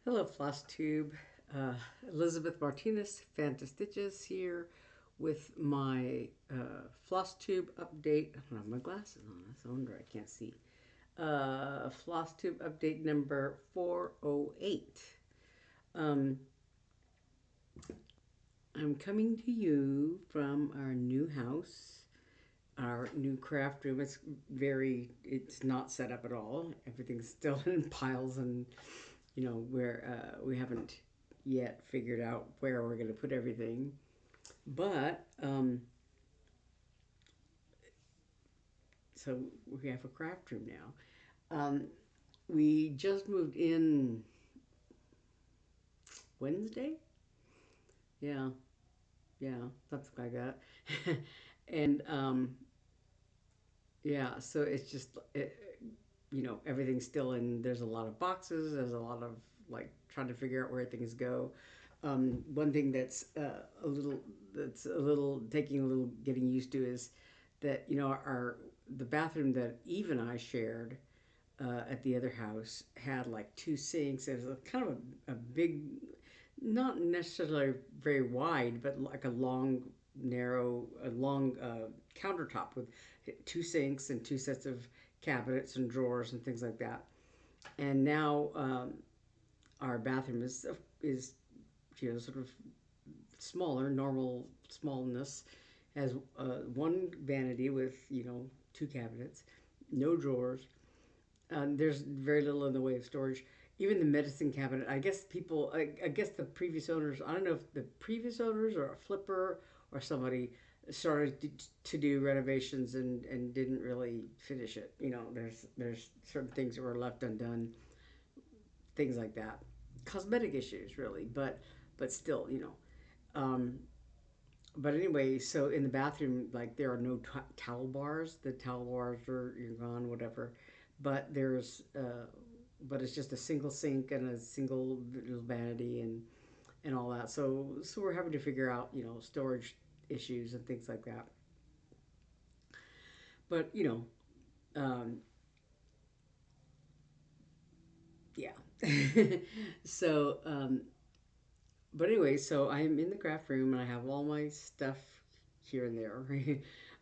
Hello, Flosstube. Elizabeth Martinez, phantastitches here with my Flosstube update. I don't have my glasses on, that's no wonder I can't see. Flosstube update number 408. Um, I'm coming to you from our new house, our new craft room. It's not set up at all. Everything's still in piles and where we haven't yet figured out where we're going to put everything. But so we have a craft room now. We just moved in Wednesday. Yeah, yeah, something like that. And yeah, so it's just everything's still in. There's a lot of boxes. There's a lot of like trying to figure out where things go. One thing that's a little taking a little getting used to is that our the bathroom that Eve and I shared at the other house had like two sinks. It was kind of a big, not necessarily very wide, but like a long, countertop with two sinks and two sets of cabinets and drawers and things like that. And now our bathroom is sort of smaller, normal smallness, has one vanity with two cabinets, no drawers. There's very little in the way of storage. Even the medicine cabinet, I guess the previous owners, I don't know if the previous owners or a flipper or somebody started to do renovations and didn't really finish it. There's certain things that were left undone, things like that. Cosmetic issues, really, but still, Um, but anyway, so in the bathroom, like there are no towel bars. The towel bars you're gone, whatever. But but it's just a single sink and a single little vanity and all that. So we're having to figure out storage issues and things like that. But yeah. so but anyway, so I'm in the craft room and I have all my stuff here and there,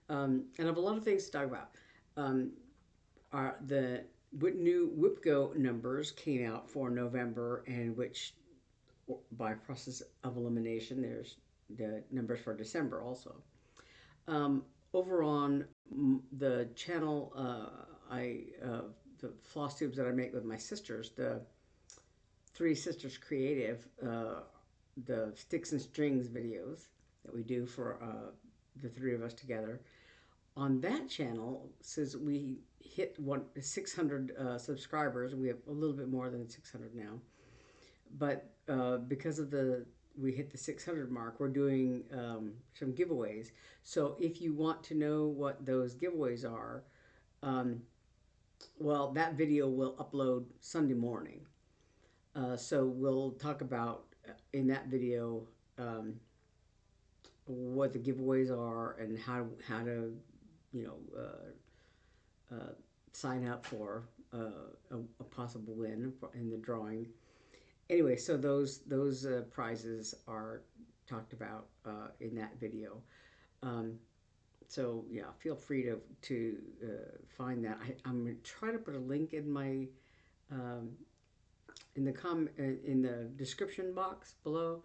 and I have a lot of things to talk about. Um, the new WIPGO numbers came out for November, and which, by process of elimination, there's the numbers for December also. Um, Over on the channel, the floss tubes that I make with my sisters, the Three Sisters Creative, the sticks and strings videos that we do for the three of us together. On that channel, since we hit 600 subscribers, we have a little bit more than 600 now. But because of we hit the 600 mark, we're doing some giveaways. So if you want to know what those giveaways are, um, well, that video will upload Sunday morning. So we'll talk about in that video what the giveaways are and how to you know sign up for a possible win in the drawing. Anyway, so those prizes are talked about in that video. Um, so yeah, feel free to find that. I'm gonna try to put a link in my um, in the description box below.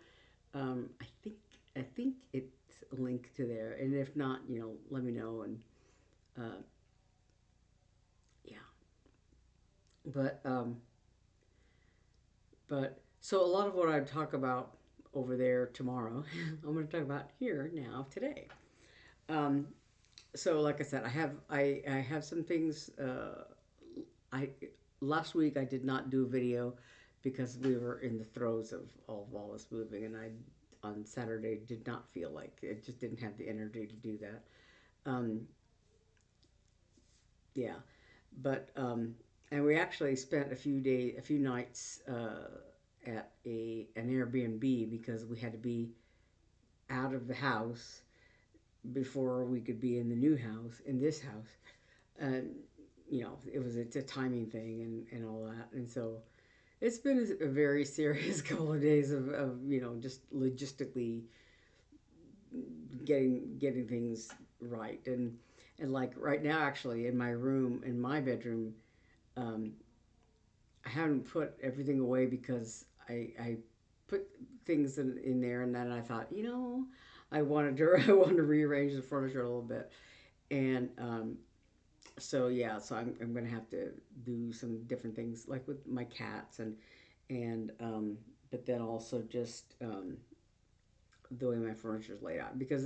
I think it's linked to there, and if not, let me know. And uh, yeah, but so a lot of what I talk about over there tomorrow, I'm going to talk about here now today. Um, so like I said, I have some things. I Last week I did not do a video because we were in the throes of all this moving, and I on Saturday did not feel like it. Just didn't have the energy to do that. Um, yeah, but and we actually spent a few nights at an Airbnb because we had to be out of the house before we could be in the new house, in this house. And it's a timing thing and all that. And so it's been a very serious couple of days of just logistically getting things right. And like right now, actually, in my room, in my bedroom, um, I haven't put everything away because I put things in there, and then I thought, I wanted to I wanted to rearrange the furniture a little bit. And so yeah, so I'm gonna have to do some different things like with my cats, and but then also just the way my furniture is laid out, because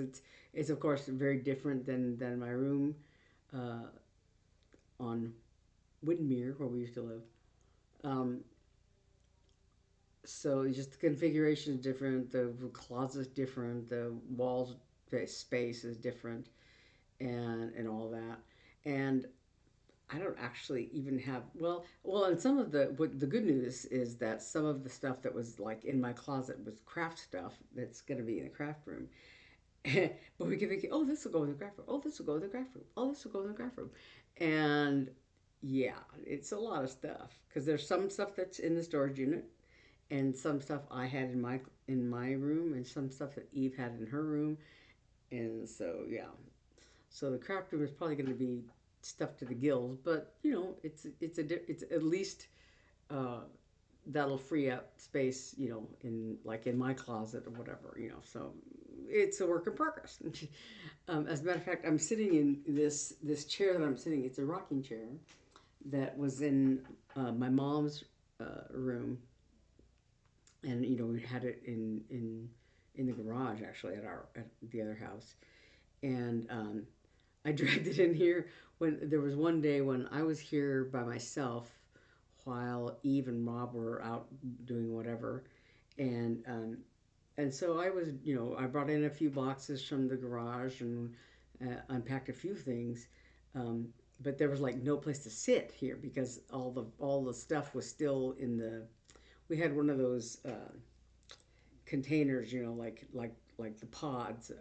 it's of course very different than my room uh, on Windermere where we used to live. Um, so it's just the configuration is different, the closet's different, the walls, the space is different, and all that. And I don't actually even have, and some of the good news is that some of the stuff that was like in my closet was craft stuff that's going to be in the craft room. But we can think, oh, this will go in the craft room. Oh, this will go in the craft room. Oh, this will go in the craft room. And yeah, it's a lot of stuff because there's some stuff that's in the storage unit, and some stuff I had in my room, and some stuff that Eve had in her room, and so yeah. So the craft room is probably going to be stuffed to the gills, but it's at least uh, that'll free up space, in my closet or whatever. So it's a work in progress. As a matter of fact, I'm sitting in this chair that I'm sitting. It's a rocking chair that was in my mom's room, and we had it in the garage actually at the other house, and I dragged it in here when there was one day when I was here by myself while Eve and Rob were out doing whatever, and so I was, I brought in a few boxes from the garage and unpacked a few things, um, but there was like no place to sit here because all the stuff was still in the. We had one of those containers, like the pods.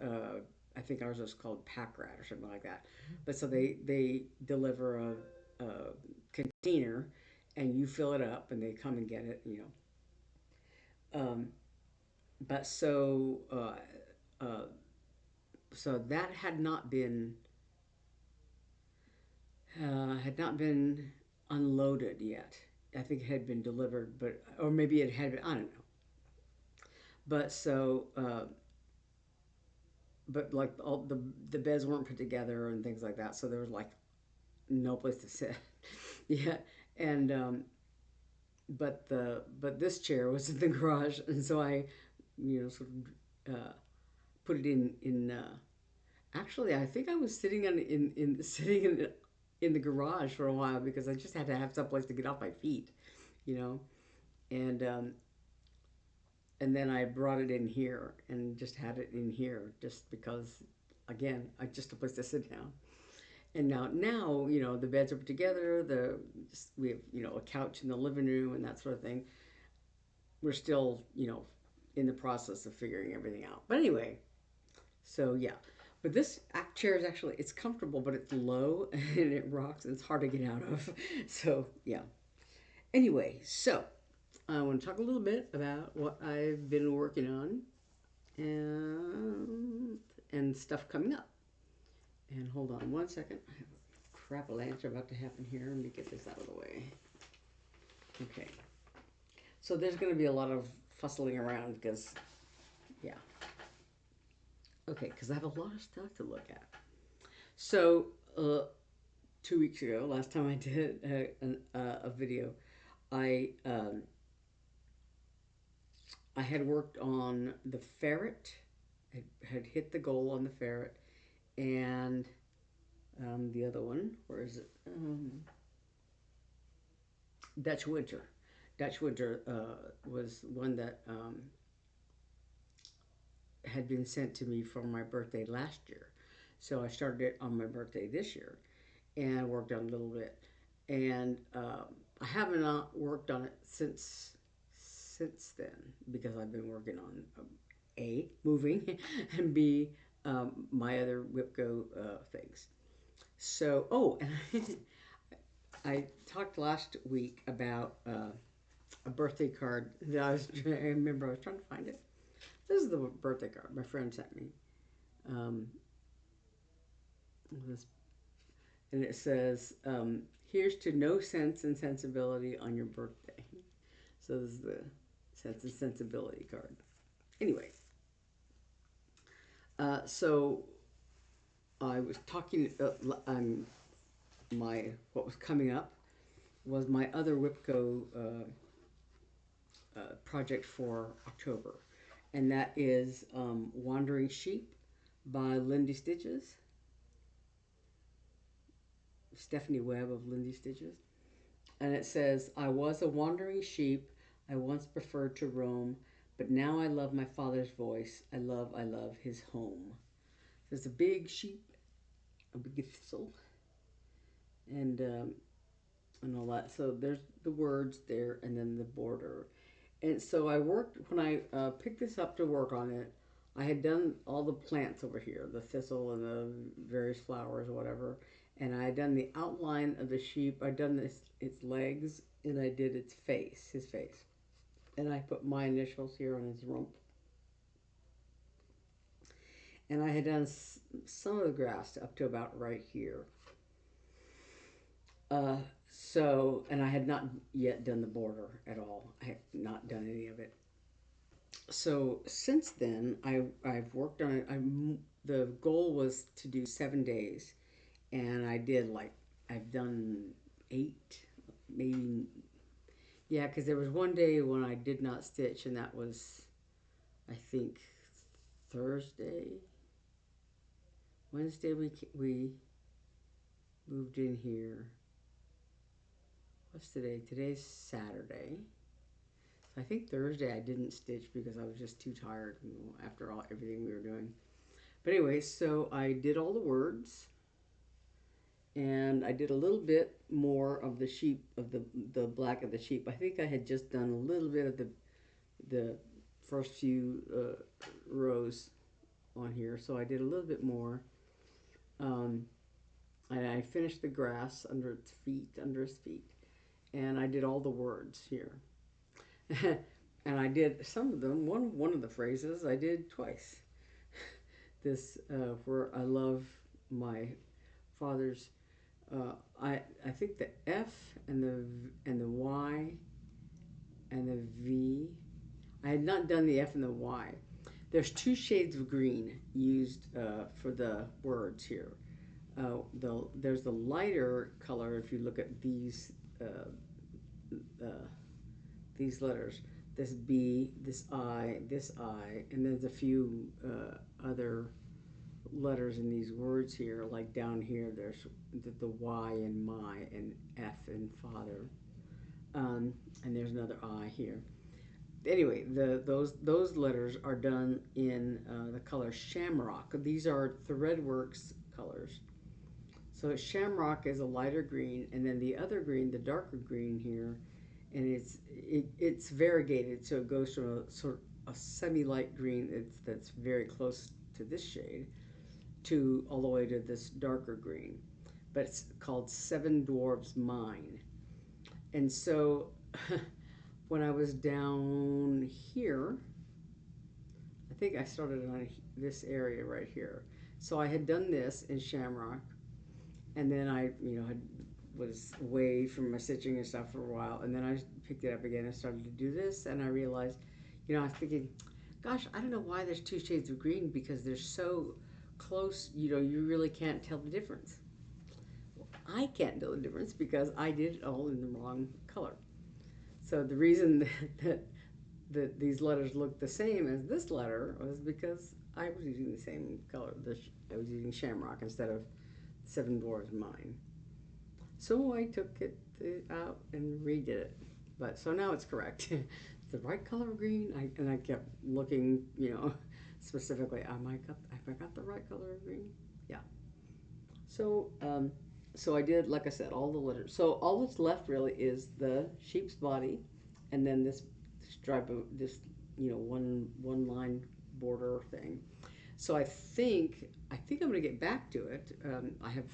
I think ours was called pack rat or something like that. But so they deliver a container, and you fill it up, and they come and get it. Um, but so that had not been unloaded yet. I think it had been delivered, but or maybe it had been. I don't know. But but like all the beds weren't put together and things like that, so there was like no place to sit. Yeah, and but this chair was in the garage, and so I, sort of put it in. Actually, I think I was sitting sitting in the garage for a while because I just had to have someplace to get off my feet, you know, and then I brought it in here and just had it in here just because, again, I just a place to sit down. And now the beds are put together. We have a couch in the living room and that sort of thing. We're still in the process of figuring everything out. But anyway, so yeah. But this chair is actually it's comfortable, but it's low and it rocks and it's hard to get out of. So yeah. Anyway, so I want to talk a little bit about what I've been working on and stuff coming up. And hold on one second. I have a crap avalanche about to happen here. Let me get this out of the way. Okay. So there's going to be a lot of fussling around because, yeah. Okay, because I have a lot of stuff to look at. So, 2 weeks ago, last time I did a video, I I had worked on the Ferrett. I had hit the goal on the Ferrett, and the other one, where is it? Dutch Winter. Dutch Winter was one that had been sent to me for my birthday last year. So I started it on my birthday this year and worked on it a little bit. And I haven't worked on it since then because I've been working on A, moving, and B, my other WIPGO things. So, and I talked last week about a birthday card that I remember I was trying to find it. This is the birthday card my friend sent me. Um, this, and it says, "Here's to no sense and sensibility on your birthday." So this is the sense and sensibility card. Anyway, so I was talking. My what was coming up was my other WIPGO project for October, and that is Wandering Sheep by Lindy Stitches, Stephanie Webb of Lindy Stitches. And it says, I was a wandering sheep. I once preferred to roam, but now I love my father's voice. I love his home. There's a big sheep, a big thistle, and um, and all that. So there's the words there, and then the border. And so I worked when I picked this up to work on it. I had done all the plants over here, the thistle and the various flowers or whatever, and I had done the outline of the sheep. I'd done this its legs, and I did its face, his face, and I put my initials here on his rump. And I had done some of the grass up to about right here. Uh, and I had not yet done the border at all. I had not done any of it. So since then, I've worked on it. The goal was to do 7 days, and I did like I've done 8, maybe. Yeah, because there was one day when I did not stitch, and that was I think Thursday, Wednesday. We moved in here. What's today? Today's Saturday. So I think Thursday I didn't stitch because I was just too tired, after all everything we were doing. But anyway, so I did all the words, and I did a little bit more of the sheep, of the black of the sheep. I think I had just done a little bit of the first few rows on here, so I did a little bit more. Um, and I finished the grass under his feet, and I did all the words here. And I did some of them. One of the phrases I did twice. This where I love my father's. I think the F and the Y and the V. I had not done the F and the Y. There's two shades of green used for the words here. There's the lighter color if you look at uh, uh, these letters. This B, this I, and there's a few other letters in these words here. Like down here, there's the Y in my and F in father, and there's another I here. Anyway, those letters are done in the color Shamrock. These are Threadworks colors. So Shamrock is a lighter green, and then the other green, the darker green here, and it's variegated, so it goes from a sort of a semi-light green that's very close to this shade to all the way to this darker green. But it's called Seven Dwarves Mine. And so when I was down here, I think I started on this area right here. So I had done this in Shamrock, and then I, was away from my stitching and stuff for a while, and then I picked it up again and started to do this, and I realized, I was thinking, gosh, I don't know why there's two shades of green because they're so close, you really can't tell the difference. Well, I can't tell the difference because I did it all in the wrong color. So the reason that these letters look the same as this letter was because I was using the same color. I was using Shamrock instead of Seven Dwarfs Mine. So I took it out and redid it. But so now it's correct. It's the right color of green. And I kept looking, specifically. Have I got the right color of green? Yeah. So so I did, like I said, all the letters. So all that's left really is the sheep's body, and then this stripe of this, one line border thing. So I think I'm going to get back to it. I have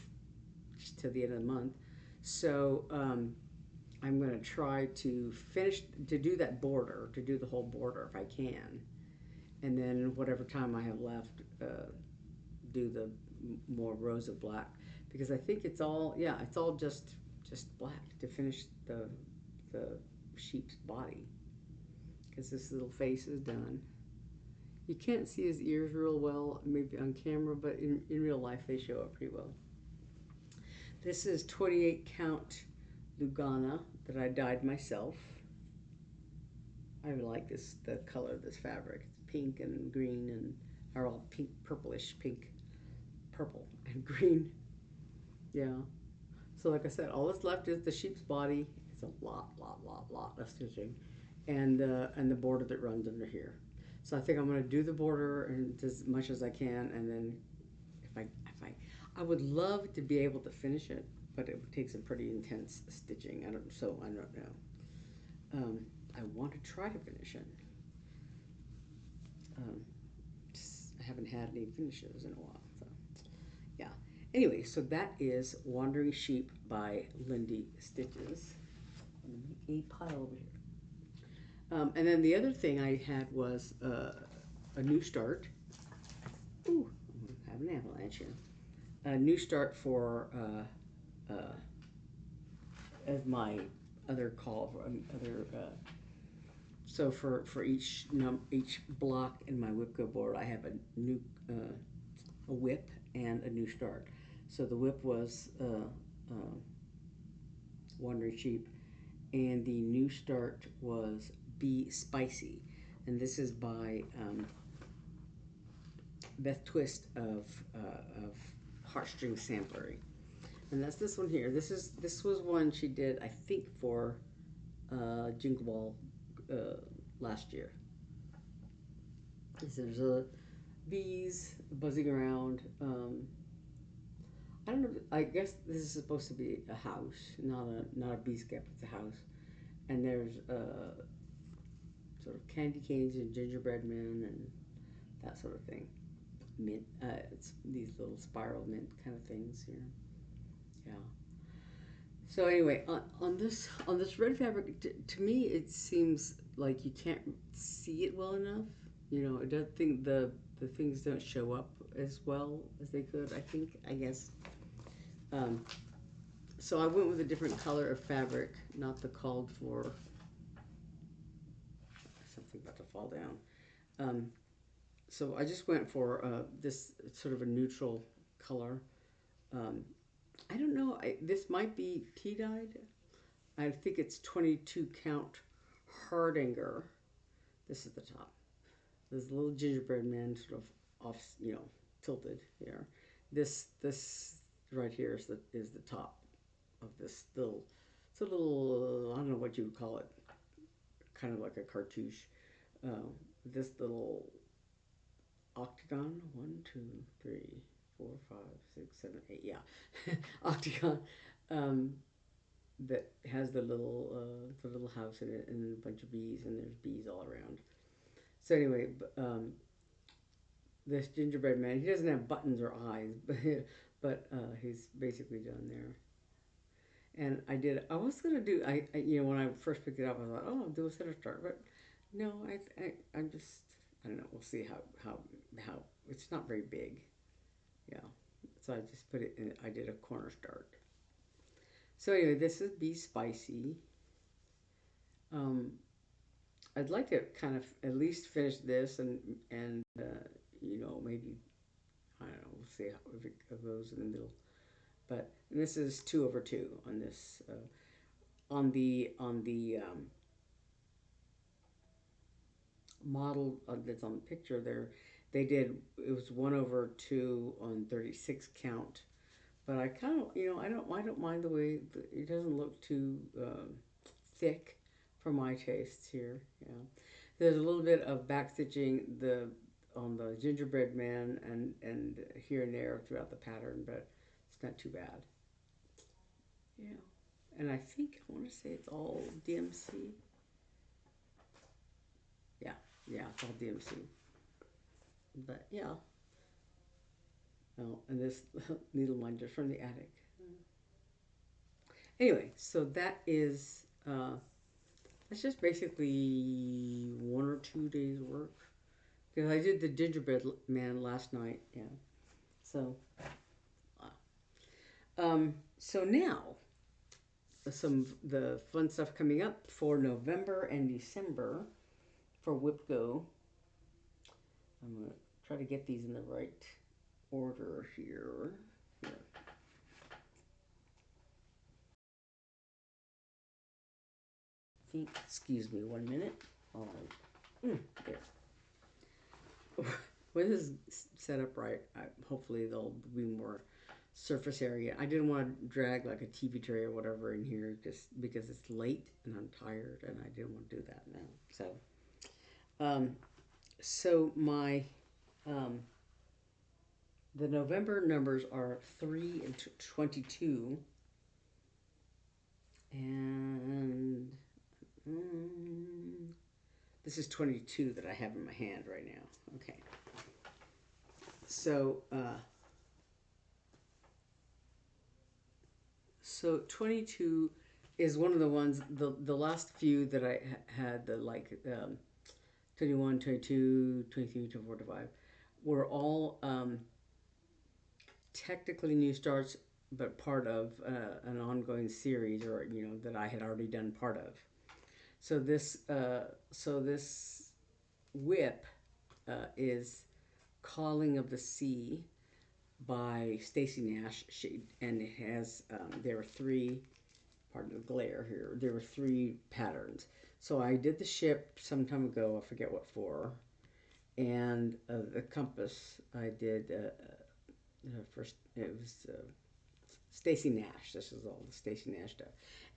to the end of the month. So I'm going to try to finish to do that border, to do the whole border if I can, and then whatever time I have left, do the more rows of black because I think it's all it's all just black to finish the sheep's body because this little face is done. You can't see his ears real well, maybe on camera, but in real life they show up pretty well. This is 28 count Lugana that I dyed myself. I like this, the color of this fabric. It's pink and green and are all pink, purplish pink, purple and green. Yeah. So like I said, all that's left is the sheep's body. It's a lot of stitching, and the border that runs under here. So I think I'm going to do the border and as much as I can, and then I would love to be able to finish it, but it would take some pretty intense stitching. I don't know. Um, I want to try to finish it. Um, I haven't had any finishes in a while, so yeah. Anyway, so that is Wandering Sheep by Lindy Stitches. A pile over here. And then the other thing I had was a new start. Ooh, I have an avalanche here. A new start for as my other call for other. So for each block in my WIPGO board, I have a new a whip and a new start. So the whip was Wandering Sheep, and the new start was Be Spicy, and this is by Beth Twist of Heartstring Samplery, and that's this one here. This was one she did I think for Jingle Ball last year. There's a bees buzzing around. I don't know. I guess this is supposed to be a house, not a bee skep. It's a house, and there's sort of candy canes and gingerbread men and that sort of thing. Mint. It's these little spiral mint kind of things here. Yeah. So anyway, on this red fabric, to me it seems like you can't see it well enough. You know, it doesn't think the things don't show up as well as they could. I guess. Um, so I went with a different color of fabric, not the called for. Something about to fall down. Um, so I just went for this sort of a neutral color. Um, I don't know. This might be tea dyed. I think it's 22 count Hardinger. This is the top. This little gingerbread man sort of off, tilted here. This right here is the top of this little. It's a little. I don't know what you would call it. Kind of like a cartouche. Uh, this little octagon. 1, 2, 3, 4, 5, 6, 7, 8. Yeah, octagon. Um, that has the little house in it and a bunch of bees, and there's bees all around. So anyway, this gingerbread man, he doesn't have buttons or eyes, but he's basically done there. And I was gonna do when I first picked it up, I thought, oh, I'll do a center start, but no, I'm just, I don't know. We'll see how it's not very big. Yeah, so I just put it in. I did a corner start. So anyway, this is Be Spicy. Um, I'd like to kind of at least finish this and maybe I don't know. We'll see how if it goes in the middle. But this is 2/2 on this on the model that's on the picture there. They did it was 1/2 on 36 count. But I kind of I don't mind the way it doesn't look too thick for my tastes here. Yeah. There's a little bit of backstitching on the gingerbread man and here and there throughout the pattern, but it's not too bad. Yeah, and I think I want to say it's all DMC. Yeah, yeah, it's all DMC. But yeah, oh, and this needle minder from the attic. Anyway, so that is Uh, it's just basically 1 or 2 days work. Because I did the gingerbread man last night. Yeah. So, so now some the fun stuff coming up for November and December for WIPGO. I'm gonna try to get these in the right order here. Here. Excuse me 1 minute. All right. There. When this is set up right, hopefully there'll be more surface area. I didn't want to drag like a TV tray or whatever in here just because it's late and I'm tired and I didn't want to do that now. Um, so my um, the November numbers are 3 and 22, and this is 22 that I have in my hand right now. Okay, so so 22 is one of the ones the last few that I had the like 21, 22, 23, 24, 25 were all technically new starts, but part of an ongoing series, or that I had already done part of. So this whip is "Calling of the Sea" by Stacey Nash. And it has there are three. Pardon the glare here. There were three patterns. So I did the ship some time ago. I forget what for. And the compass I did first. It was Stacey Nash. This is all the Stacey Nash stuff.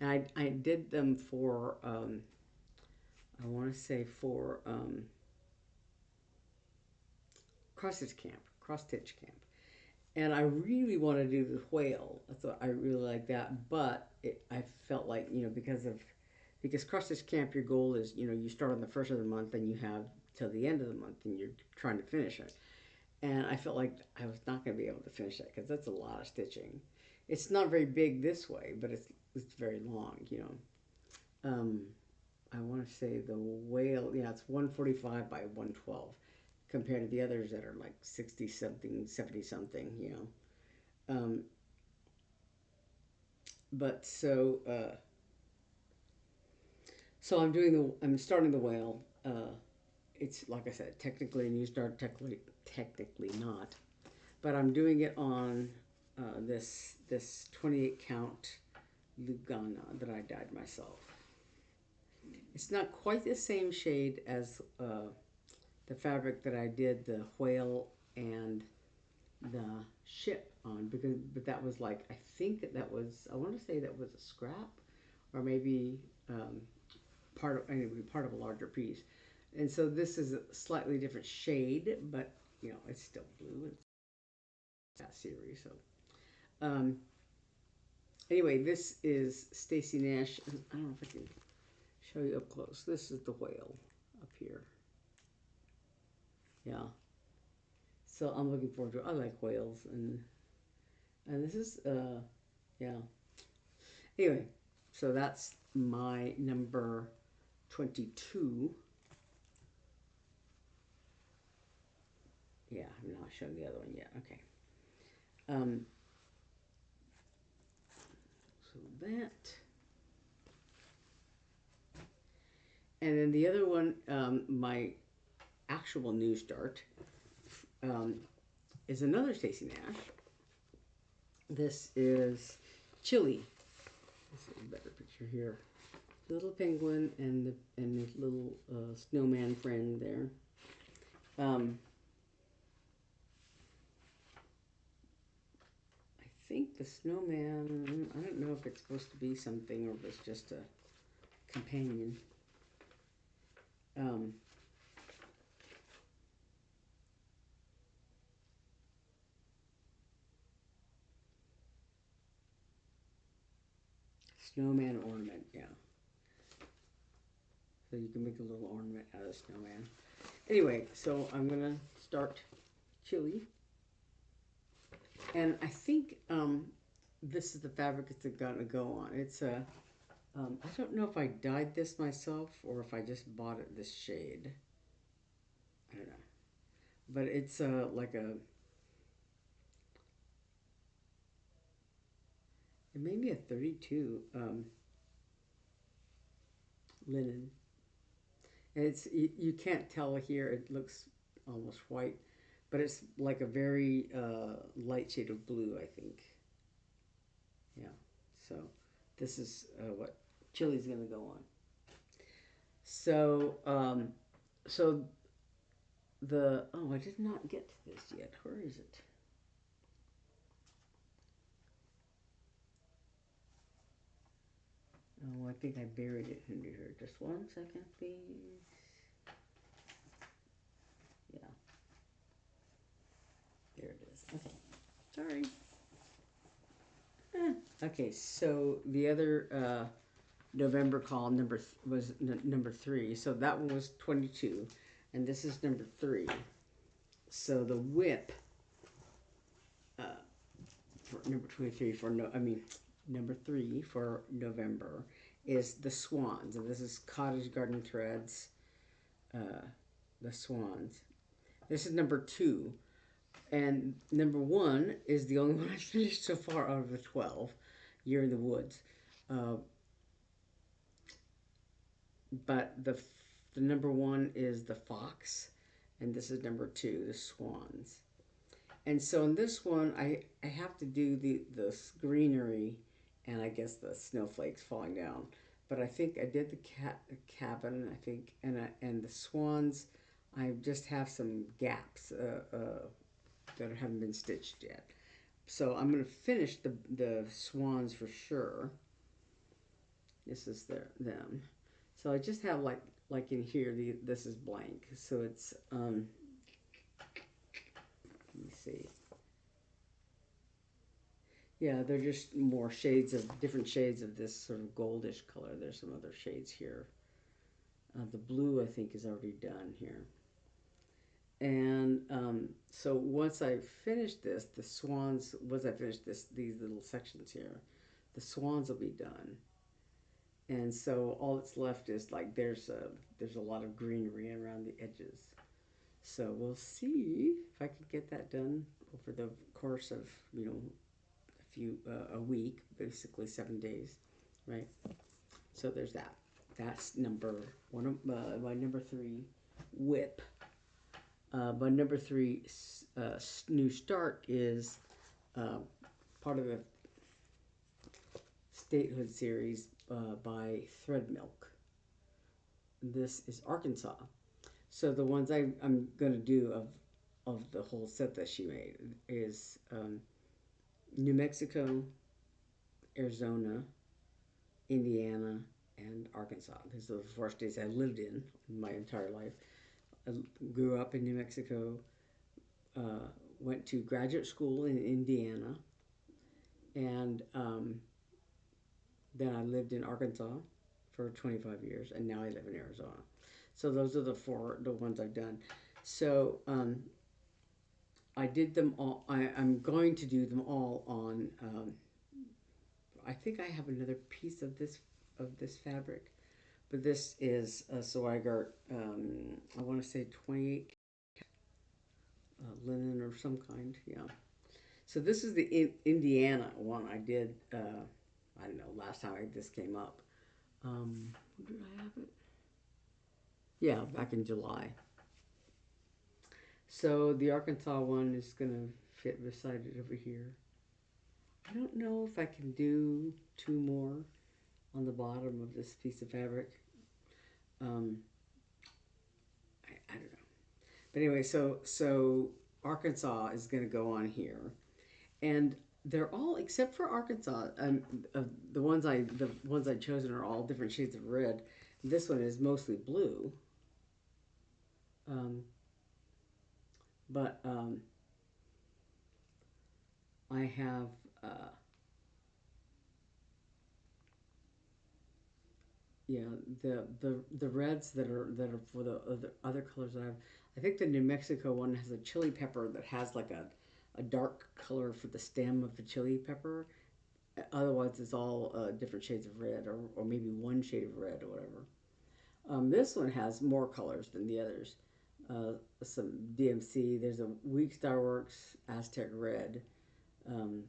And I did them for, I want to say for cross stitch camp. And I really want to do the whale. I thought I really like that. But I felt like, because cross stitch camp, your goal is, you start on the first of the month and you have till the end of the month and you're trying to finish it. And I felt like I was not going to be able to finish that because that's a lot of stitching. It's not very big this way, but it's very long. Um, I want to say the whale, yeah, it's 145 by 112 compared to the others that are like 60 something, 70 something. Um, but so I'm starting the whale. It's like I said, technically a new start, technically not. But I'm doing it on this 28 count Lugana that I dyed myself. It's not quite the same shade as the fabric that I did the whale and the ship on, but that was like, I want to say that was a scrap, or maybe part of a larger piece. And so this is a slightly different shade, but it's still blue. It's that series. So um, anyway, this is Stacey Nash. I don't know if I can show you up close. This is the whale up here. Yeah. So I'm looking forward to it. I like whales, and this is yeah. Anyway, so that's my number 22. Yeah, I'm not showing the other one yet. Okay. Um, so that, and then the other one, my actual new start, um, is another Stacey Nash. This is Chilli. This is a better picture here. The little penguin and his little snowman friend there. I think the snowman, I don't know if it's supposed to be something or if it's just a companion. Um, Snowman ornament, yeah. So you can make a little ornament out of snowman. Anyway, so I'm gonna start Chilli, and I think this is the fabric it's gonna go on. It's a I don't know if I dyed this myself or if I just bought it this shade. I don't know. But it's like a, it may be a 32 linen. And it's, you can't tell here, it looks almost white, but it's like a very light shade of blue, I think. Yeah. So this is what Chilli's going to go on. So, so the, oh, I did not get to this yet. Where is it? Oh, I think I buried it under here. Just one second, please. Yeah, there it is. Okay, sorry. Okay, so the other November call was number 3. So that one was 22, and this is number 3. So the whip uh, for number 23 for no, I mean number 3 for November is the Swans, and this is Cottage Garden Threads. Uh, the Swans. This is number 2, and number 1 is the only one I finished so far out of the 12. Year in the Woods. Uh, but the number 1 is the Fox, and this is number 2, the Swans. And so in this one, I have to do the greenery, and I guess the snowflakes falling down. But I think I did the cabin, I think, and the swans. I just have some gaps that haven't been stitched yet. So I'm gonna finish the swans for sure. This is them. So I just have like in here this is blank. So it's let me see. Yeah, they're just more shades of different shades of this sort of goldish color. There's some other shades here. The blue I think is already done here. And so once I finish this, the swans. Once I finish these little sections here, the swans will be done. And so all that's left is like there's a lot of greenery around the edges. So we'll see if I can get that done over the course of a week, basically 7 days, right? So there's that. That's number one. My number 3, whip. My number 3 new start is uh, part of the Statehood series by Thread Milk. This is Arkansas. So the ones I'm going to do of the whole set that she made is New Mexico, Arizona, Indiana, and Arkansas. These are the 4 states I lived in my entire life. I grew up in New Mexico, uh, went to graduate school in Indiana, and then I lived in Arkansas for 25 years, and now I live in Arizona. So those are the ones I've done. So I did them all. I'm going to do them all on. I think I have another piece of this fabric, but this is so I got I want to say 28 linen or some kind. Yeah. So this is the Indiana one I did. I don't know. Last time this came up, did I have it? Yeah, back in July. So the Arkansas one is gonna fit beside it over here. I don't know if I can do 2 more on the bottom of this piece of fabric. Um, I don't know. But anyway, so Arkansas is gonna go on here, and they're all except for Arkansas. The ones I chosen are all different shades of red. This one is mostly blue, um, but I have yeah the reds that are for the other colors that I have. I think the New Mexico one has a chili pepper that has like a dark color for the stem of the chili pepper, Otherwise, it's all different shades of red, or maybe one shade of red or whatever. This one has more colors than the others. Some DMC. There's a Weak Starworks Aztec Red. Um,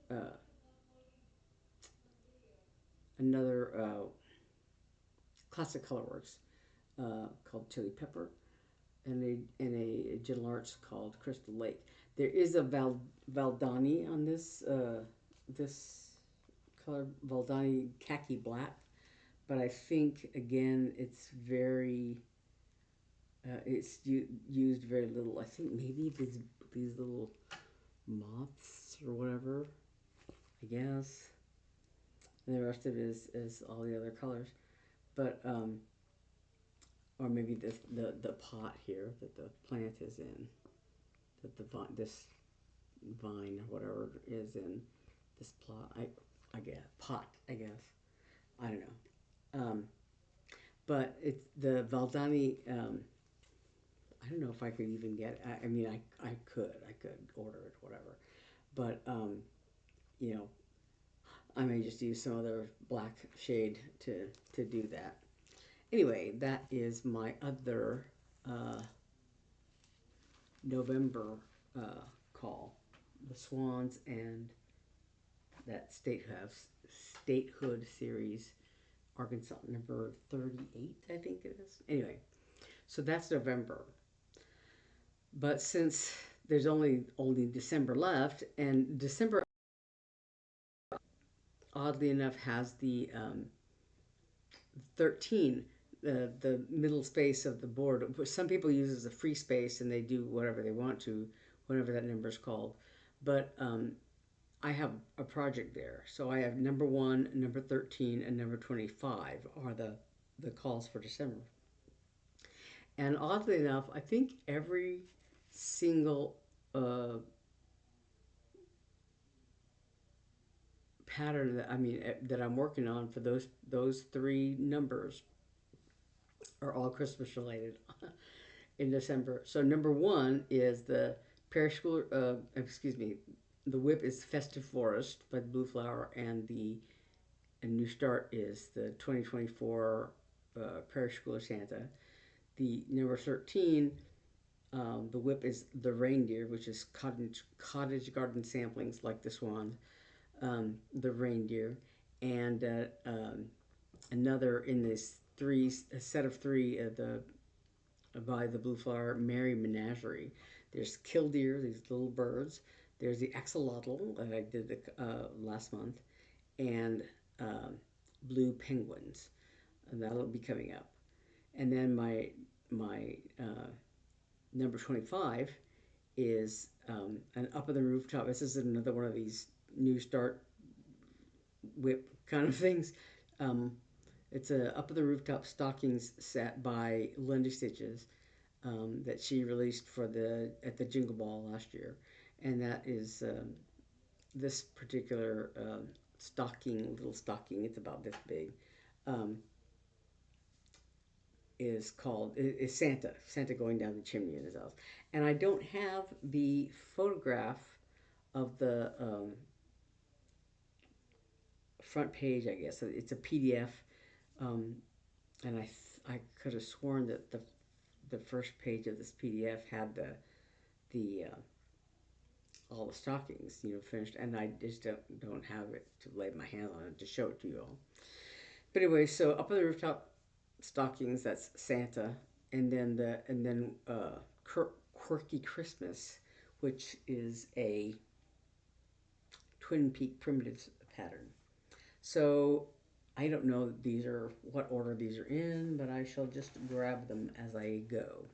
uh, another Classic Colorworks called Chili Pepper, and a Gentle Arts called Crystal Lake. There is a Valdani on this color, Valdani khaki black, but I think again it's used very little. I think maybe these little moths or whatever. I guess, and the rest of it is all the other colors. But or maybe the pot here that the plant is in, that this vine or whatever is in this plot. I guess pot. I guess I don't know. But it's the Valdani. I don't know if I could even get it. I mean, I could order it, whatever. But you know, I may just use some other black shade to do that. Anyway, that is my other uh, November call. The Swans and that Statehood Series, Arkansas number 38, I think it is. Anyway, so that's November. But since there's only December left, and December oddly enough has the 13, the middle space of the board. Some people use it as a free space and they do whatever they want to, whatever that number is called. But I have a project there. So I have number 1, number 13, and number 25 are the calls for December. And oddly enough, I think every single pattern that I'm working on for those three numbers are all Christmas related in December. So number 1 is the Prairie School. Excuse me. The WIP is Festive Forest by the Blue Flower, and the New Start is the 2024 Prairie School of Santa. The number 13, the WIP is the Reindeer, which is cottage garden samplings like the Swans, the Reindeer, and another in this a set of three, the by the Blue Flower Merry Menagerie. There's killdeer, these little birds. There's the axolotl that I did last month, and um, blue penguins, and that'll be coming up. And then my number 25 is an up on the rooftop. This is another one of these New Start WIP kind of things. Um, it's a up on the rooftop stockings set by Lindy Stitches, that she released for the at the Jingle Ball last year, and that is this particular little stocking. It's about this big. Um, is Santa going down the chimney in his house, and I don't have the photograph of the front page. I guess it's a PDF, um, and I could have sworn that the first page of this PDF had the all the stockings, finished, and I just don't have it to lay my hand on it to show it to you all. But anyway, so up on the rooftop stockings, that's Santa, and then Quirky Christmas, which is a Twin Peak primitives pattern. So I don't know what order these are in, but I shall just grab them as I go.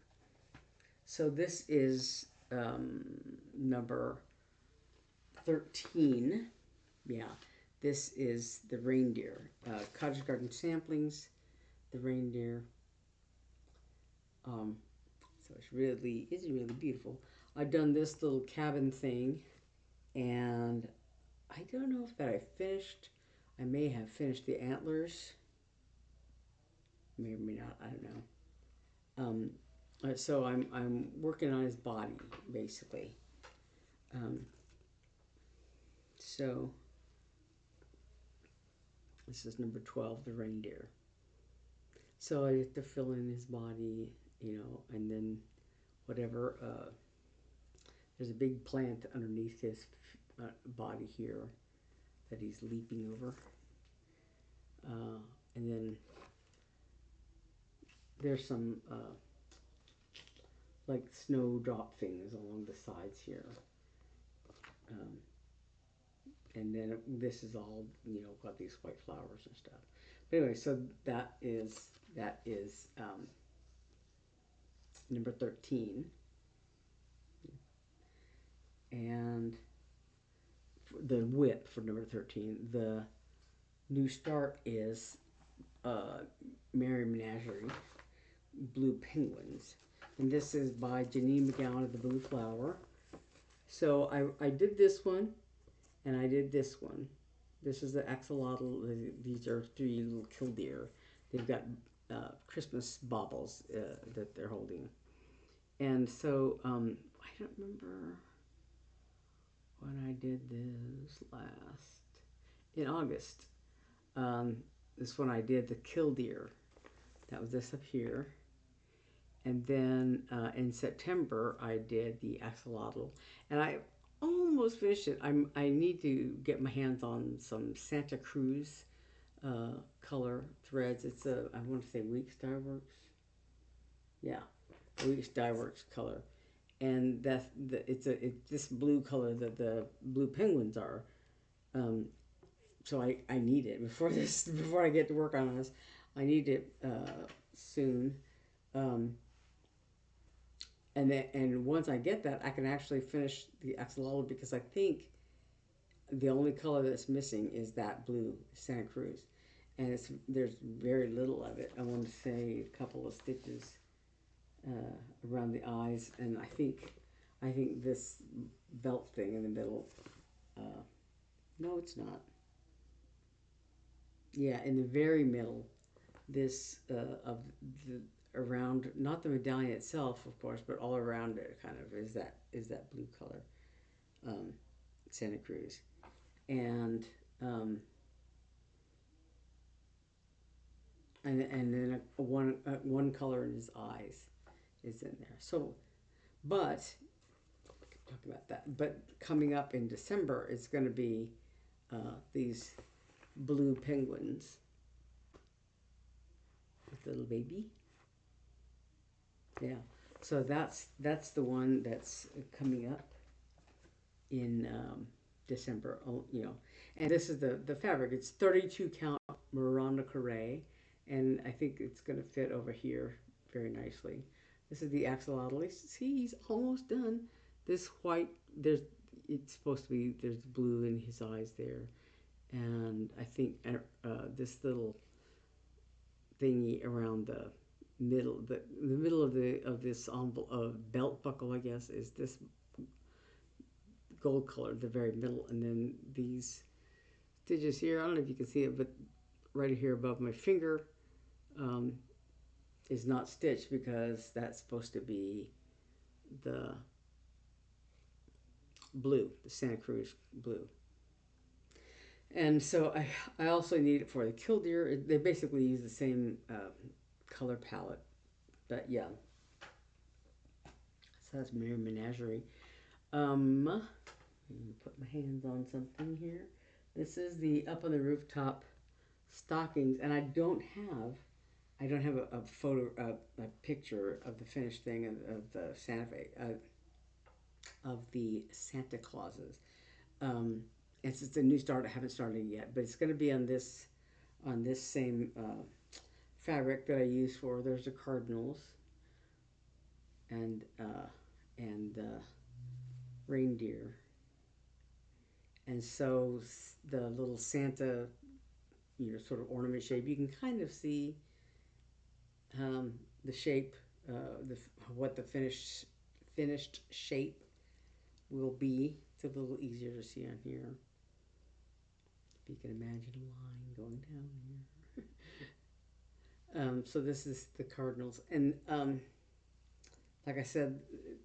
So this is number 13. Yeah, this is the Reindeer. Cottage Garden Samplings, the Reindeer. Um, so it's really beautiful. I've done this little cabin thing, and I don't know if that I finished. I may have finished the antlers. Maybe not. I don't know. So I'm working on his body basically. Um, so This is number 12, the reindeer. So I have to fill in his body, and then whatever. There's a big plant underneath his body here that he's leaping over. And then there's some like snowdrop things along the sides here. Um, and then this is all, got these white flowers and stuff. But anyway, so that is number 13. And the WIP for number 13, the new start is Merry Menagerie, Blue Penguins. And this is by Jeannine McGowan of the Blue Flower. So I did this one, and I did this one. This is the axolotl. These are 3 little killdeer. They've got Christmas baubles that they're holding. And so I don't remember when I did this last. In August. This one I did the killdeer. That was this up here. And then in September I did the axolotl. And I almost finished it. I need to get my hands on some Santa Cruz color threads. It's I want to say Weeks Dye Works. Yeah, Weeks Dye Works color. And it's this blue color that the blue penguins are. So I need it before I get to work on this. I need it soon. And once I get that, I can actually finish the axolotl, because I think the only color that's missing is that blue Santa Cruz, and there's very little of it. I want to say a couple of stitches around the eyes, and I think this belt thing in the middle. No, it's not. Yeah, in the very middle, this of the around, not the medallion itself, of course, but all around it, kind of is that blue color, Santa Cruz, and um, and then one color in his eyes is in there. So, but talk about that. But coming up in December, it's going to be these blue penguins with little baby. Yeah. So that's the one that's coming up in December. And this is the fabric. It's 32 count Miranda Carré, and I think it's going to fit over here very nicely. This is the axolotl. See, he's almost done. This white, it's supposed to be, there's blue in his eyes there, and I think this little thingy around the middle of this belt buckle, I guess, is this gold color, the very middle, and then these stitches here. I don't know if you can see it, but right here above my finger um, is not stitched, because that's supposed to be the blue, the Santa Cruz blue. And so I also need it for the killdeer. They basically use the same color palette, but yeah. So that's Merry Menagerie. Let me put my hands on something here. This is the Up on the Rooftop stockings, and I don't have a photo, a picture of the finished thing of the of the Santa Clauses. It's a new start. I haven't started yet, but it's going to be on this same fabric that I use for. There's the cardinals and reindeer, and so the little Santa, sort of ornament shape. You can kind of see the shape, what the finished shape will be. It's a little easier to see on here. If you can imagine a line going down here. So this is the cardinals, and like I said,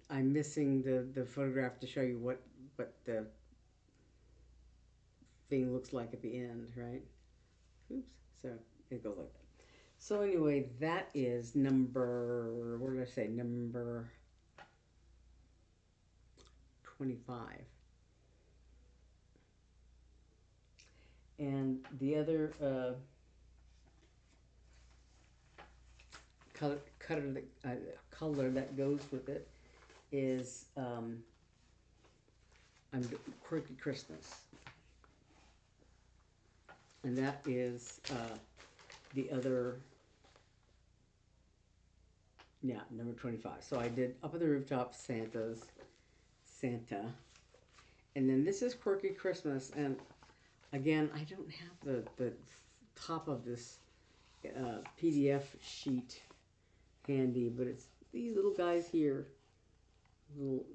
I'm missing the photograph to show you what the thing looks like at the end, right? Oops. So it goes like that. So anyway, that is number, what did I say? Number 25. And the other color that goes with it is Quirky Christmas. And that is the other, yeah, number 25. So I did Up at the Rooftop Santa. And then this is Quirky Christmas. And again, I don't have the top of this PDF sheet handy, but it's these little guys here.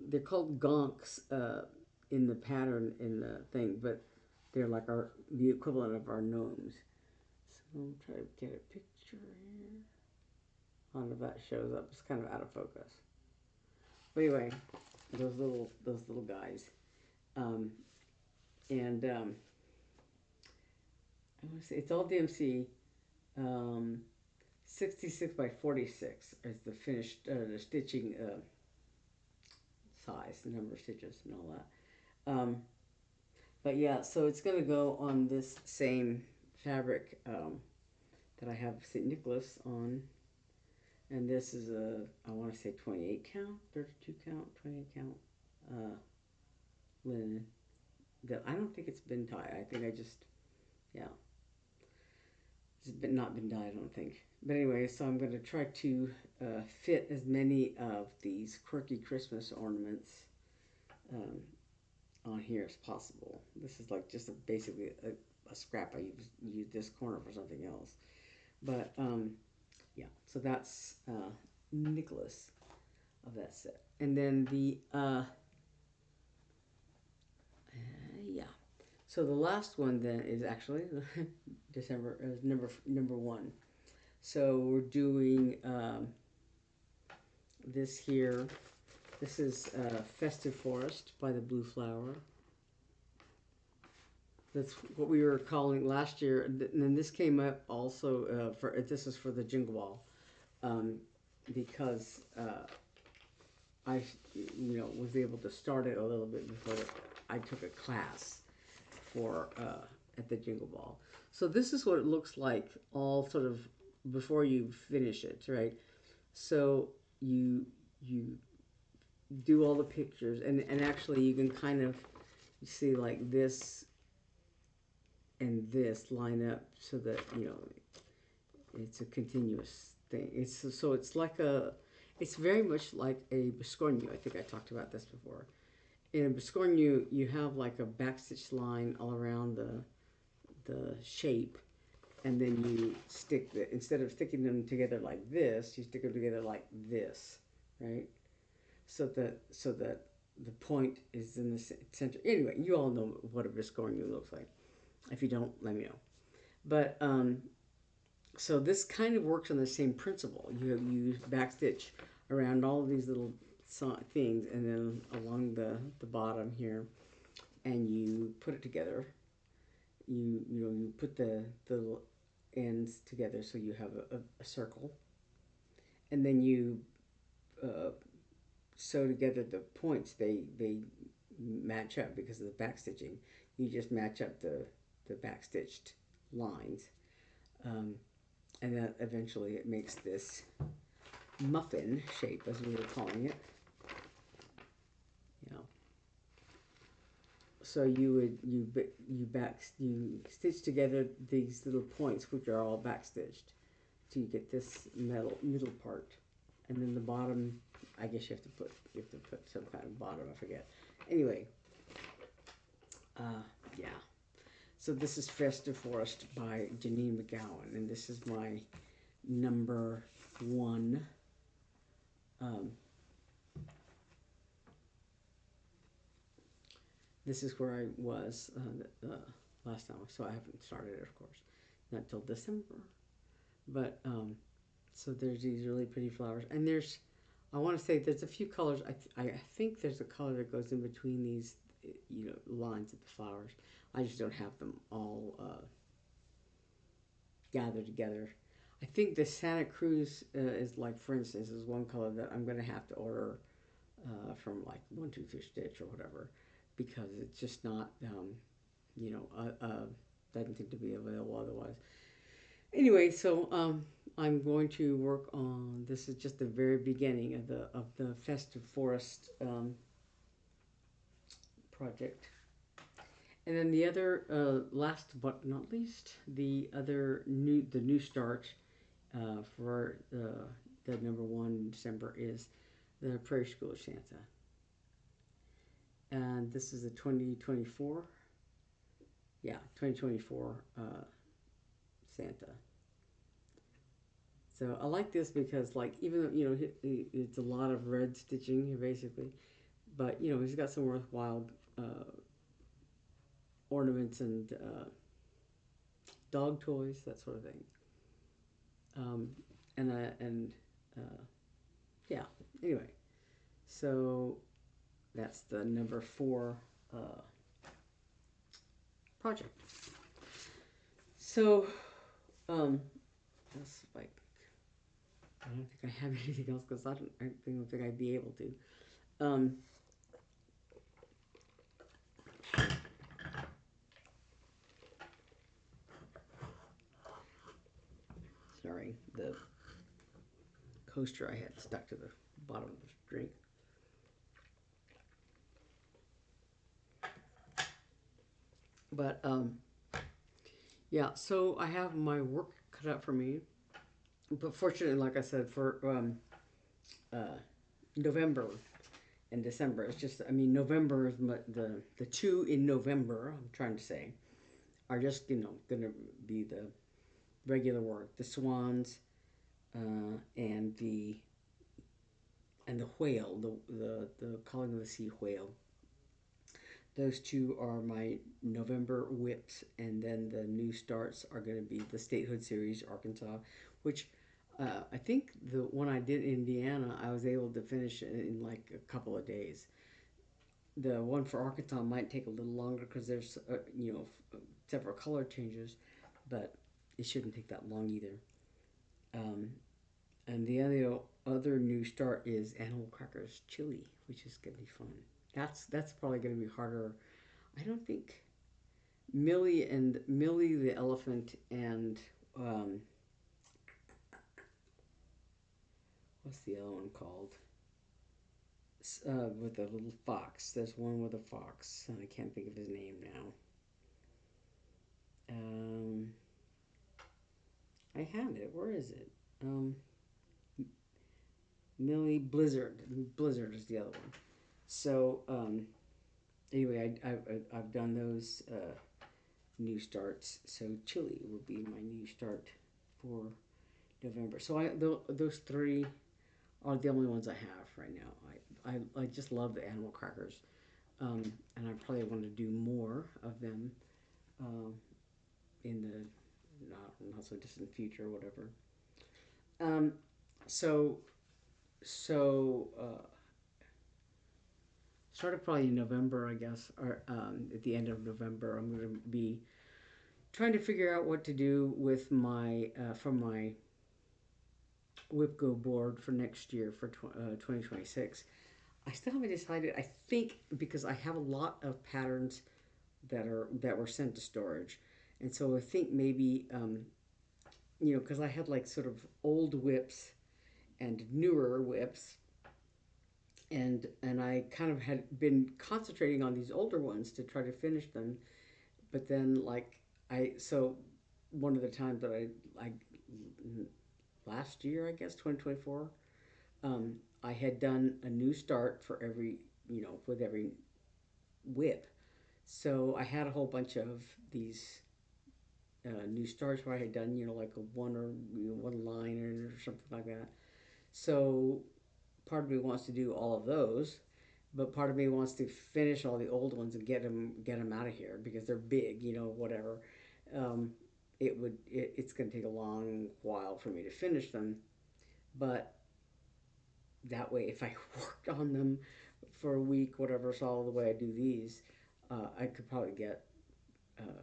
They're called gonks in the pattern in the thing, but they're like the equivalent of our gnomes. So I'm trying to get a picture here. I don't know if that shows up. It's kind of out of focus. But anyway, those little guys, and I want to say it's all DMC. 66 by 46 is the finished the stitching size, the number of stitches and all that. But yeah, so it's going to go on this same fabric that I have St. Nicholas on. And this is I want to say 28 count, 32 count, 28 count linen. I don't think it's been dyed. I think I just, yeah. Not been dyed, I don't think. But anyway, so I'm going to try to fit as many of these quirky Christmas ornaments on here as possible. This is like just basically a scrap. I used this corner for something else. But yeah, so that's Nicholas of that set. And then the, yeah. So the last one then is actually December, number 1. So we're doing this here. This is Festive Forest by the Blue Flower. That's what we were calling last year. And then this came up also this is for the Jingle Ball, because I, was able to start it a little bit before I took a class for at the Jingle Ball. So this is what it looks like all sort of before you finish it, right? So you do all the pictures, and actually you can kind of see like this and this line up so that it's a continuous thing. It's very much like a biscornu. I think I talked about this before. In a biscornu, you have like a backstitch line all around the shape, and then you stick instead of sticking them together like this, you stick them together like this, right? So that the point is in the center. Anyway, you all know what a biscornu looks like. If you don't, let me know. But so this kind of works on the same principle. You backstitch around all of these little things, and then along the bottom here, and you put it together. You put the ends together so you have a circle, and then you sew together the points. They match up because of the backstitching. You just match up the backstitched lines, and then eventually it makes this muffin shape, as we were calling it. So you stitch together these little points, which are all backstitched, so you get this middle part, and then the bottom. I guess you have to put some kind of bottom. I forget. Anyway, yeah. So this is Festive Forest by Jeannine McGowan, and this is my number 1. This is where I was last time, so I haven't started it, of course, not till December. But so there's these really pretty flowers, and I want to say there's a few colors. I think there's a color that goes in between these, lines of the flowers. I just don't have them all gather together. I think the Santa Cruz is like, for instance, is one color that I'm going to have to order from like One Two Fish Stitch or whatever, because it's just not, you know, doesn't seem to be available otherwise. Anyway, so I'm going to work on. This is just the very beginning of the Festive Forest project. And then the other, last but not least, the new start for the number one in December is the Prairie School Santa, and this is a 2024, yeah, 2024 Santa. So I like this because, like, even though you know it's a lot of red stitching basically, but you know he's got some worthwhile ornaments and dog toys, that sort of thing. Um, and yeah. Anyway, so that's the number four uh, project. So that's like I don't think I have anything else because don't think I'd be able to. Um, Sorry, the coaster I had stuck to the bottom of the drink. But yeah, so I have my work cut out for me. But fortunately, like I said, for uh, November and December, it's just, I mean, November is the two in November, I'm trying to say, are just, you know, going to be the regular work. The Swans and the whale, the calling of the sea whale. Those two are my November whips, and then the new starts are going to be the Statehood Series, Arkansas, which I think the one I did in Indiana, I was able to finish in like a couple of days. The one for Arkansas might take a little longer because there's, you know, several color changes, but it shouldn't take that long either. Um, and the other new start is Animal Crackers Chili, which is going to be fun. That's probably going to be harder. I don't think Millie the elephant and um, what's the other one called? With a little fox. There's one with a fox, and I can't think of his name now. Um, I had it. Where is it? Um, Millie Blizzard. Blizzard is the other one. So anyway, I've done those new starts. So Chili will be my new start for November. So those three are the only ones I have right now. I just love the animal crackers, and I probably want to do more of them um, in the not so distant future, or whatever. Um, so so started probably in November, I guess, or at the end of November, I'm going to be trying to figure out what to do with my for my WIPGO board for next year for 2026. I still haven't decided. I think because I have a lot of patterns that were sent to storage, and so I think maybe you know, because I had like sort of old whips and newer whips, and I kind of had been concentrating on these older ones to try to finish them, but then like so one of the times that I last year, I guess 2024, I had done a new start for every, you know, with every whip. So I had a whole bunch of these new starts where I had done, you know, like a one or you know, one liner or something like that. So part of me wants to do all of those, but part of me wants to finish all the old ones and get them out of here because they're big, you know, whatever. Um, it's going to take a long while for me to finish them, but that way, if I worked on them for a week, whatever, so the way I do these, I could probably get uh,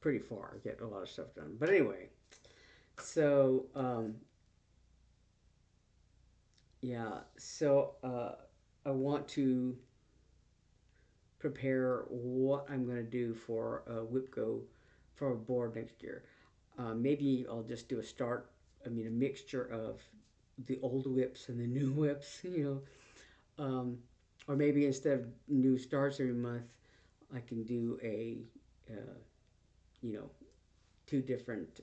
pretty far, get a lot of stuff done. But anyway, So yeah, so I want to prepare what I'm going to do for WIPGO for a board next year. Maybe I'll just do a start. I mean, a mixture of the old whips and the new whips. Or maybe instead of new starts every month, I can do uh, you know, two different,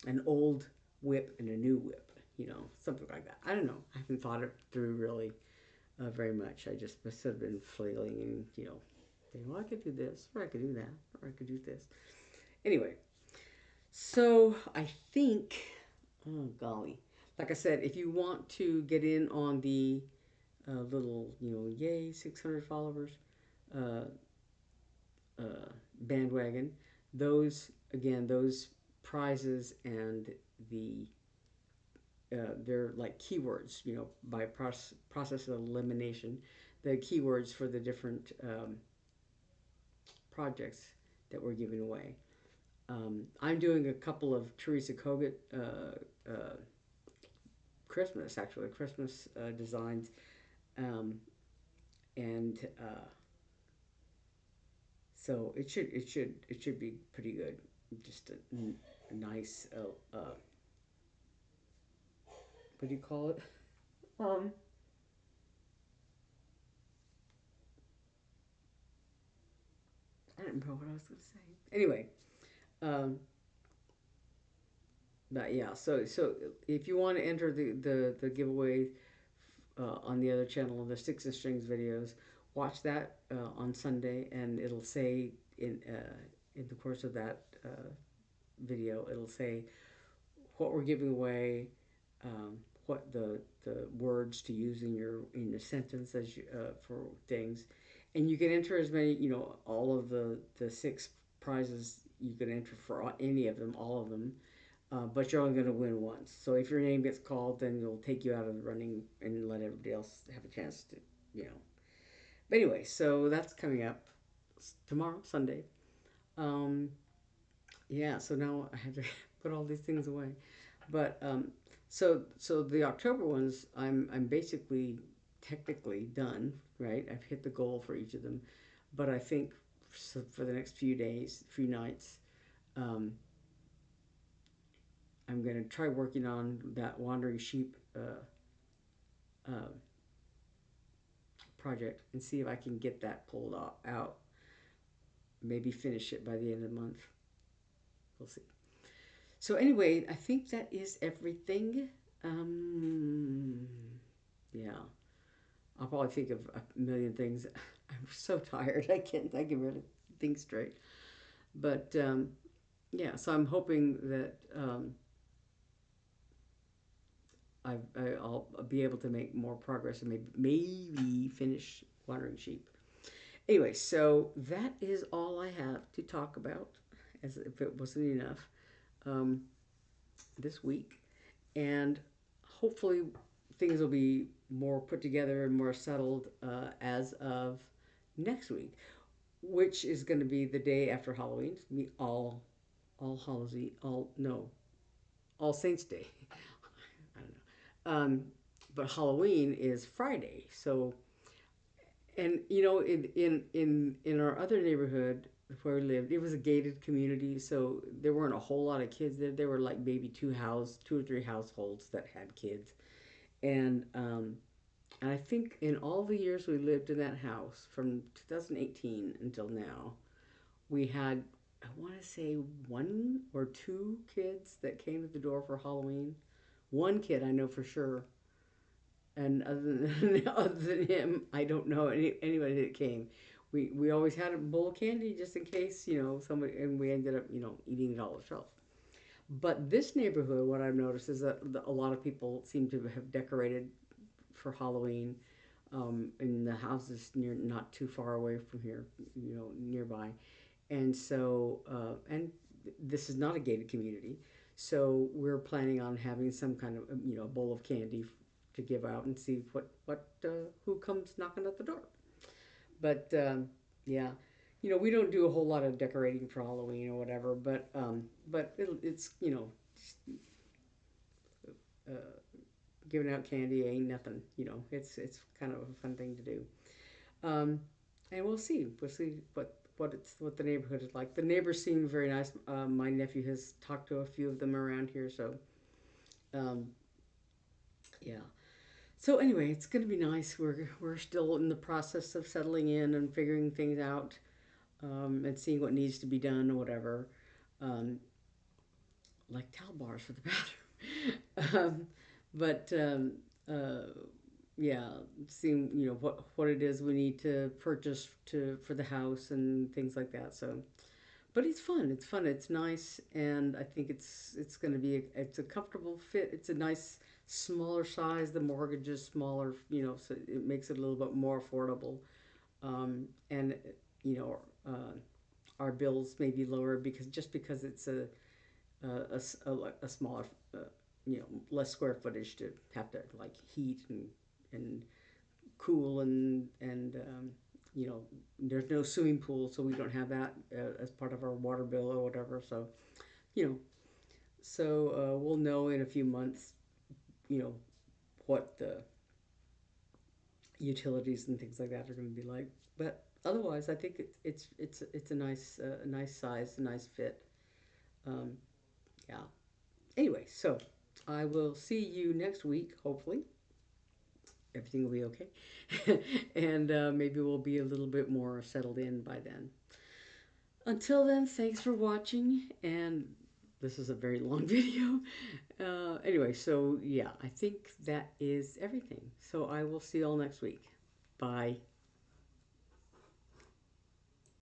an old whip and a new whip. Something like that. I don't know. I haven't thought it through really very much. I just must have been flailing and saying, well, I could do this, or I could do that, or I could do this. Anyway, so I think, oh golly, like I said, if you want to get in on the little, yay, 600 followers uh, bandwagon, those, again, those prizes and the they're like keywords, by process of elimination, the keywords for the different projects that we're giving away. I'm doing a couple of Teresa Kogut Christmas designs, um, and so it should be pretty good. Just a nice what do you call it? Um, I don't remember what I was going to say. Anyway, um, but yeah, so if you want to enter the giveaway on the other channel, the Sticks and Strings videos, watch that on Sunday, and it'll say in the course of that video, it'll say what we're giving away, what the words to use in your sentence as for things, and you can enter as many, all of the six prizes you can enter for any of them, all of them. But you're only going to win once. So if your name gets called, then it'll take you out of the running and let everybody else have a chance to, you know. But anyway, so that's coming up tomorrow, Sunday. Um, yeah, so now I have to put all these things away. But so the October ones, I'm basically technically done, right? I've hit the goal for each of them, but I think for the next few days, few nights, um, I'm gonna try working on that wandering sheep uh, project and see if I can get that pulled out. Maybe finish it by the end of the month. We'll see. So anyway, I think that is everything. Um, yeah, I'll probably think of a million things. I'm so tired. I can really think straight. But yeah, so I'm hoping that I'll be able to make more progress and maybe finish watering sheep. Anyway, so that is all I have to talk about, as if it wasn't enough, um, this week. And hopefully things will be more put together and more settled as of next week, which is going to be the day after Halloween. It's gonna be all Hallows Eve, all no, All Saints Day. I don't know. But Halloween is Friday, so and in our other neighborhood where we lived, it was a gated community, so there weren't a whole lot of kids there. There were like maybe two or three households that had kids, and I think in all the years we lived in that house from 2018 until now, we had, I want to say, one or two kids that came to the door for Halloween. One kid I know for sure, and other than him, I don't know anybody that came. We always had a bowl of candy just in case, somebody, and we ended up, eating it all ourselves. But this neighborhood, what I've noticed is that a lot of people seem to have decorated for Halloween, in the houses near, not too far away from here, nearby. And so, and this is not a gated community, so we're planning on having some kind of, bowl of candy to give out and see who comes knocking at the door. But yeah, we don't do a whole lot of decorating for Halloween or whatever, but it's uh, giving out candy ain't nothing. You know, it's kind of a fun thing to do. Um, and we'll see. We'll see what the neighborhood is like. The neighbors seem very nice. My nephew has talked to a few of them around here, so um, yeah. So anyway, it's gonna be nice. We're still in the process of settling in and figuring things out, and seeing what needs to be done or whatever. Um, like towel bars for the bathroom. But uh, yeah, seeing what it is we need to purchase to for the house and things like that. So, but it's fun. It's fun. It's nice, and I think it's going to be it's a comfortable fit. It's a nice smaller size. The mortgage is smaller, so it makes it a little bit more affordable. And you know, our bills may be lower because it's a smaller, uh, less square footage to have to like heat and cool and there's no swimming pool, so we don't have that as part of our water bill or whatever. So you know, we'll know in a few months, you know, what the utilities and things like that are going to be like. But otherwise, I think it's a nice size, a nice fit. Um, yeah. Anyway, so I will see you next week. Hopefully, everything will be okay, and maybe we'll be a little bit more settled in by then. Until then, thanks for watching. And this is a very long video. Anyway, so yeah, I think that is everything. So I will see you all next week. Bye.